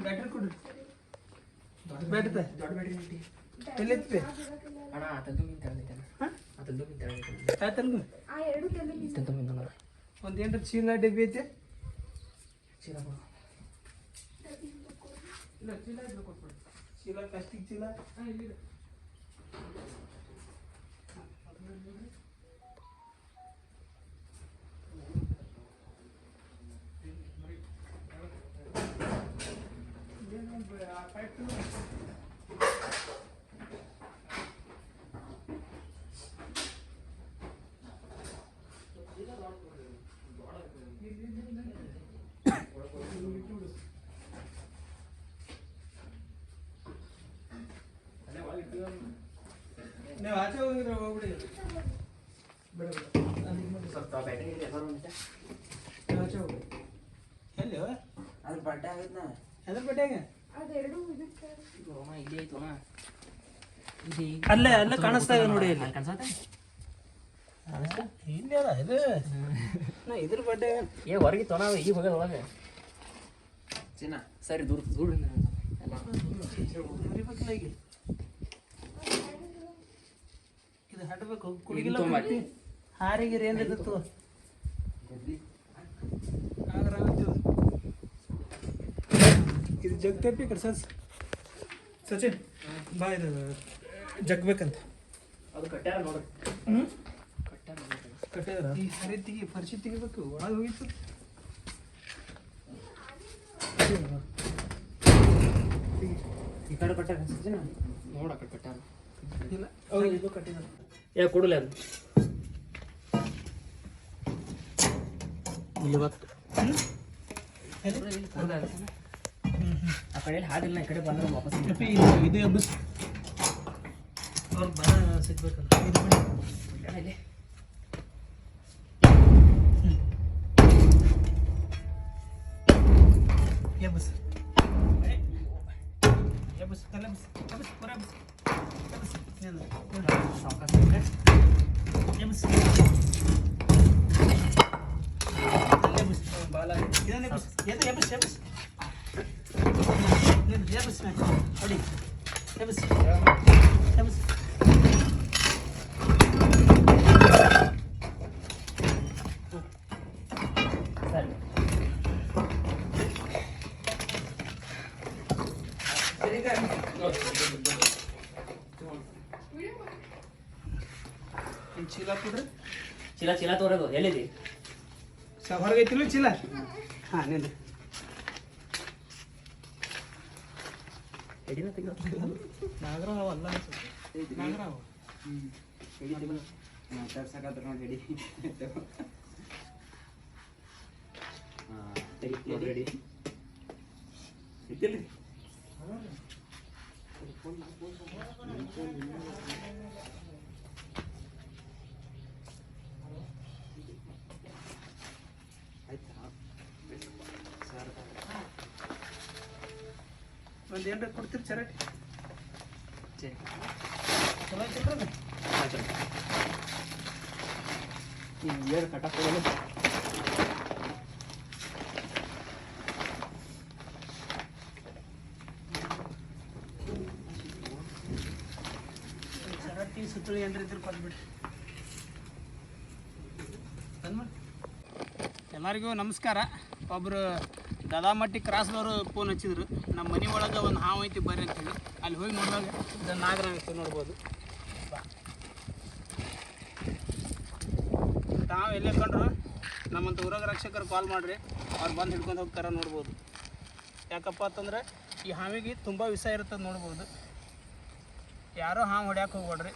Battery ಕೊಡ್ರಿ battery ದೊಡ್ಡ battery ಎಲ್ಲಿತ್ತು ಅಣ್ಣ ಒಂದು ಏನು ಚೀಲ ಡಬ್ಬಿ ಐತೆ ಚೀಲ ಇಲ್ಲ ಚೀಲ ಇದ್ರೆ ಕೊಟ್ಬಿಡಿ ಚೀಲ ಪ್ಲಾಸ್ಟಿಕ್ ಚೀಲ ಇಲ್ಲಿ ನೀವು ಆಚೆ ಹೋಗಿದ್ರೆ ಹೋಗ್ಬಿಡಿ ಸ್ವಲ್ಪ ಬ್ಯಾಟ್ರಿ ಆಚೆ ಹೋಗಿ ಎಲ್ಲಿ ಅದ್ರ ಬಡ್ಡೆ ಆಗೈತೆ ನಾ ಅದ್ರ ಬಡ್ಡೆಗೆ ಅಲ್ಲೇ ಅಲ್ಲೇ ಕಾಣಿಸ್ತಾ ಇದೆ ನೋಡಿ ಇಲ್ಲಿ ಇಲ್ಲಿ ಅದ ಇದು ನಾ ಇದ್ರ ಬಡ್ಡೆ ಏ ಹೊರಗೆ ತೊನ ಈಗ ಹೋಗೋದು ಒಳಗೆ ಚಿನ್ನ ಸರಿ ದೂರ ದೂರ ಈಗ ಇದು ಹಡ್ಬೇಕು ಕುಡಿಗಿಲ್ಲ ಹಾರಿಗಿರಿ ಏನಿತ್ತು ಇದು ಜಗ್ ತಪ್ಪಿ ಕಡೆ ಸಚಿನ್ ಬಾ ಇದು ಜಗ್ಬೇಕಂತ ಅದು ಕಟ್ಟ್ಯಾರ ನೋಡ್ರಿ ಕಟ್ಟ್ಯಾರ ಈ ಸರಿ ತೆಗಿ ಪರಿಚಯ ತೆಗಿಬೇಕು ಒಳಗೆ ಹೋಗಿತ್ತು ಈ ಕಡೆ ಕಟ್ಟ್ಯಾರ ಸಚಿನ್ ನೋಡ ಕಡೆ ಕಟ್ಟ್ಯಾರ ಇಲ್ಲ ಅವ್ರು ಇದು ಕಟ್ಟಿದಾರ ಏ ಕೊಡಲ್ಲ ಅದು ಇಲ್ಲಿ ಬತ್ತು ಆ ಕಡೆಯಲ್ಲಿ ಹಾದಿಲ್ಲ ಈ ಕಡೆ ಬಂದ್ರೆ ವಾಪಸ್ ಇದು ಹಬ್ಬಸ್ ಅವ್ರು ಬರ ಸಿಗ್ಬೇಕಲ್ಲ ಇದು ಬಿಡಿ ಎಬ್ಬಸ್ ಎಬ್ಬಸ್ ಕಲ್ಲ ಬಸ್ ಎಬ್ಬಸ್ ಪೂರ ಬಸ್ ಎಬ್ಬಸ್ ಸಾವಕಾಶ ಎಬ್ಬಸ್ ಬಾಲ ಇದನ್ನೇ ಬಸ್ ಎದ್ದು ಎಬ್ಬಸ್ ಎಬ್ಬಸ್ ಎಬ್ಬಸ್ ಅಡಿ ಎಬ್ಬಸ್ ಎಬ್ಬಸ್ ಚೀಲ ಕೊಡ್ರಿ ಚೀಲ ಚೀಲ ತೋರೋದು ಎಲ್ಲಿದೆ ಹೊರಗೈತಿಲ್ಲ ಚೀಲ ಹಾಂ ನಿಂದು ಎಡಿನ ತೆಗಿಲ್ಲ ನಾಗರಾವ್ ಅಲ್ಲ ನಾಗರಾವ್ ಎಡಿ ತೆಗಿಲ್ಲ ತರ್ಸಕಾದ್ರೆ ನೋಡಿ ಎಡಿ ಹಾಂ ತೆಗಿ ರೆಡಿ ಇದ್ದಿಲ್ಲ ಒಂದು ಏನಾರ ಕೊಡ್ತೀರಿ ಚರಾಟಿ ಚಲೋ ಐತಿಲ್ರಿ ಏನು ಕಟ್ಟಕ್ಕೆ ಹೋಗಲ್ಲ ಚರಾಟಿ ಸುತ್ತಳಿ ಏನ್ರ ಇದ್ರೆ ಕೊಟ್ಬಿಡ್ರಿ ಎಲ್ಲರಿಗೂ ನಮಸ್ಕಾರ. ಒಬ್ಬರು ದಾದಾಮಟ್ಟಿ ಕ್ರಾಸ್ದವರು ಫೋನ್ ಹಚ್ಚಿದ್ರು, ನಮ್ಮ ಮನೆ ಒಳಗೆ ಒಂದು ಹಾವು ಐತಿ ಬರ್ರಿ ಅಂತೇಳಿ. ಅಲ್ಲಿ ಹೋಗಿ ನೋಡಿದಾಗ ಇದನ್ನು ನಾಗರಾವ್ ಐತಿ ನೋಡ್ಬೋದು. ತಾವು ಎಲ್ಲೇ ಕಂಡ್ರು ನಮ್ಮಂತ ಊರಾಗ ರಕ್ಷಕರು ಕಾಲ್ ಮಾಡಿರಿ, ಅವ್ರು ಬಂದು ಹಿಡ್ಕೊಂಡು ಹೋಗ್ತಾರೆ ನೋಡ್ಬೋದು. ಯಾಕಪ್ಪ ಅಂತಂದ್ರೆ ಈ ಹಾವಿಗೆ ತುಂಬ ವಿಷ ಇರ್ತದೆ ನೋಡ್ಬೋದು. ಯಾರೋ ಹಾವು ಹೊಡ್ಯಾಕೆ ಹೋಗ್ಬೇಡ್ರಿ.